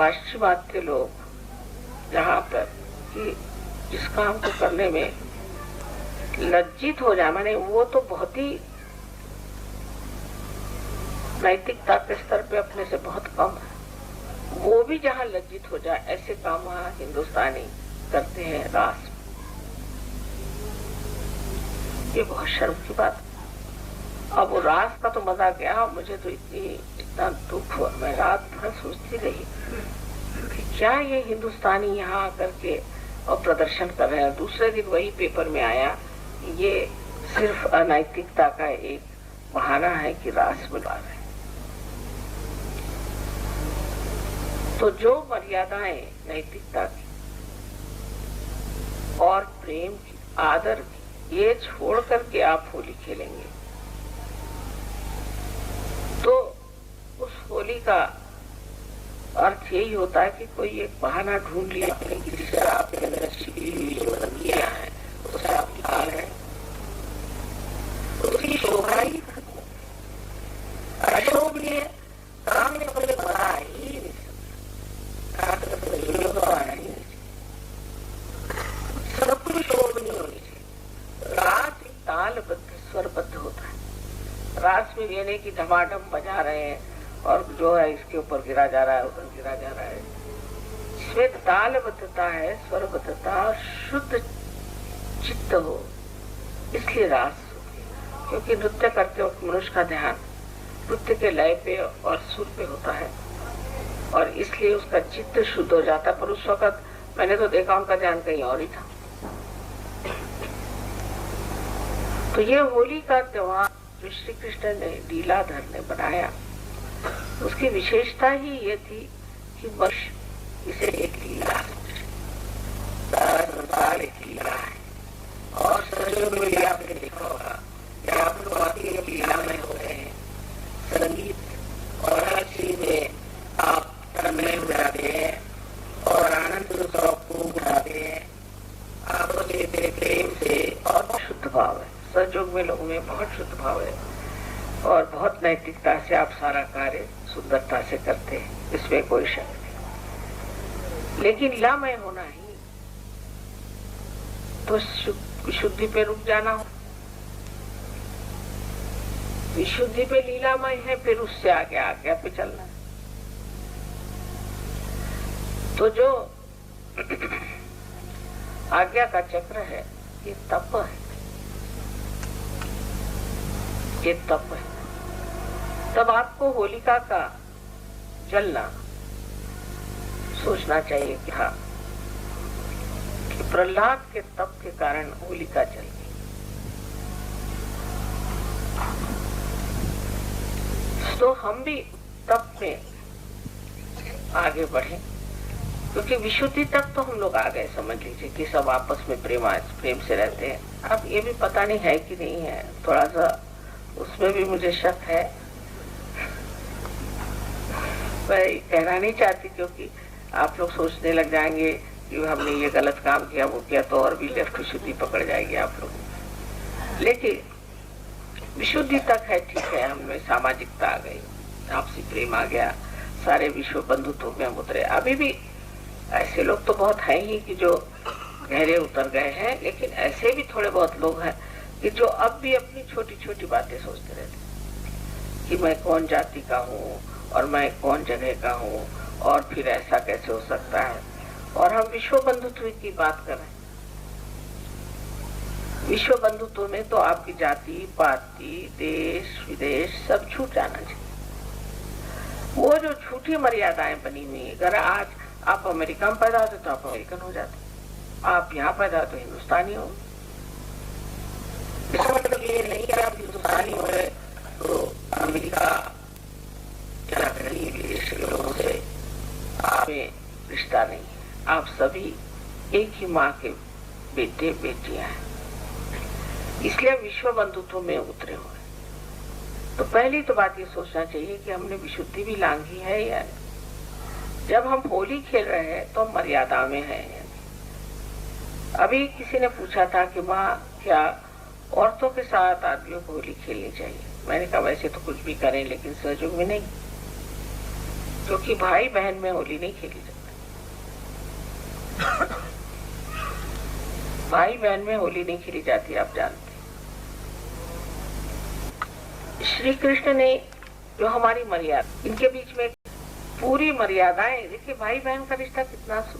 पाश्चिमात्य लोग जहाँ पर कि जिस काम को करने में लज्जित हो जाए, माने वो तो बहुत ही नैतिकता के स्तर पे अपने से बहुत कम है, वो भी जहाँ लज्जित हो जाए ऐसे काम वहाँ हिंदुस्तानी करते हैं रास। ये बहुत शर्म की बात। अब वो रास का तो मजा गया, मुझे तो इतना दुख हुआ, मैं रात भर सोचती रही कि क्या ये हिंदुस्तानी यहाँ आकर के और प्रदर्शन कर रहे हैं। दूसरे दिन वही पेपर में आया, ये सिर्फ अनैतिकता का एक बहाना है कि रास बुला रहे हैं। तो जो मर्यादाएं नैतिकता की और प्रेम की, आदर की, ये छोड़ करके आप होली खेलेंगे तो उस होली का अर्थ यही होता है कि कोई एक बहाना ढूंढ लिया अपने किसी से आपके अंदर छिपी हुई जो रंगियां हैं उसे आप निकाल रहे हैं, उसकी शोभा ही अशोभनीय काम में कभी बड़ा ही नहीं सब कुछ शोभनीय होनी चाहिए। रात तालबद्ध स्वरबद्ध होता है, रात में ये नहीं कि धमाधम बजा रहे हैं और जो है इसके ऊपर गिरा जा रहा है उधर गिरा जा रहा है। इसमें तालबद्धता है, स्वरबद्धता, शुद्ध चित्त हो, इसलिए रास होती है। क्योंकि नृत्य करते वक्त मनुष्य का ध्यान नृत्य के लय पे और सुर पे होता है और इसलिए उसका चित्त शुद्ध हो जाता है। पर उस वक्त मैंने तो देखा उनका ध्यान कहीं और ही था। तो ये होली का त्योहार जो श्री कृष्ण ने लीलाधर ने बनाया, उसकी विशेषता ही ये थी कि मनुष्य इसे एक लीला एक लीला है। और संयोग में भी आपने देखा होगा कि आप लोग आती लीला में हो रहे हैं, संगीत और हर चीज में आप तन्मय हो जाते हैं और आनंद उत्सव को उठाते हैं। आप प्रेम से और बहुत शुद्ध भाव है, संयोग में लोगों में बहुत शुद्ध भाव है और बहुत नैतिकता से आप सारा कार्य सुंदरता से करते हैं, इसमें कोई शक नहीं। लेकिन लीलामय होना ही तो विशुद्धि पे रुक जाना हो। विशुद्धि पे लीलामय है, फिर उससे आगे आज्ञा पे चलना है। तो जो आज्ञा का चक्र है ये तप है, ये तप है। तब आपको होलिका का जलना सोचना चाहिए कि हाँ कि प्रहलाद के तप के कारण होलिका जल गई। तो हम भी तप में आगे बढ़े, क्योंकि विशुद्धि तक तो हम लोग आ गए, समझ लीजिए कि सब आपस में प्रेम से रहते हैं। अब ये भी पता नहीं है कि नहीं है, थोड़ा सा उसमें भी मुझे शक है। मैं कहना नहीं चाहती क्योंकि आप लोग सोचने लग जाएंगे कि हमने ये गलत काम किया वो किया, तो और भी लेफ्ट विशुद्धि पकड़ जाएगी आप लोग। लेकिन विशुद्धि तक है, ठीक है, हमने सामाजिकता आ गई, आपसी प्रेम आ गया, सारे विश्व बंधुत्व में हम उतरे। अभी भी ऐसे लोग तो बहुत हैं ही कि जो गहरे उतर गए हैं, लेकिन ऐसे भी थोड़े बहुत लोग हैं कि जो अब भी अपनी छोटी छोटी बातें सोचते रहते कि मैं कौन जाति का हूँ और मैं कौन जगह का हूँ और फिर ऐसा कैसे हो सकता है। और हम विश्व बंधुत्व की बात कर रहे हैं। विश्व बंधुत्व में तो आपकी जाति पाति देश विदेश सब छूट जाना चाहिए। वो जो झूठी मर्यादाएं बनी हुई है, अगर आज आप अमेरिका में पैदा होते तो आप अमेरिकन हो जाते, आप यहाँ पैदा होते तो हिंदुस्तानी हो। इसका मतलब ये नहीं कि आप हिंदुस्तानी हो गए तो अमेरिका क्या करेंगे, विदेश के लोगों से आप में रिश्ता नहीं है। आप सभी एक ही माँ के बेटे बेटियां हैं, इसलिए विश्व बंधुत्व में उतरे हुए। तो पहली तो बात ये सोचना चाहिए कि हमने विशुद्धि भी लांघी है या नहीं। जब हम होली खेल रहे हैं तो मर्यादा में है। अभी किसी ने पूछा था कि माँ क्या औरतों के साथ आदमियों को होली खेलनी चाहिए। मैंने कहा वैसे तो कुछ भी करें लेकिन सहयोग में नहीं। क्योंकि भाई बहन में होली नहीं खेली जाती। भाई बहन में होली नहीं खेली जाती, आप जानते। श्री कृष्ण ने जो हमारी मर्यादा, इनके बीच में पूरी मर्यादाएं, देखिए भाई बहन का रिश्ता कितना सुंदर।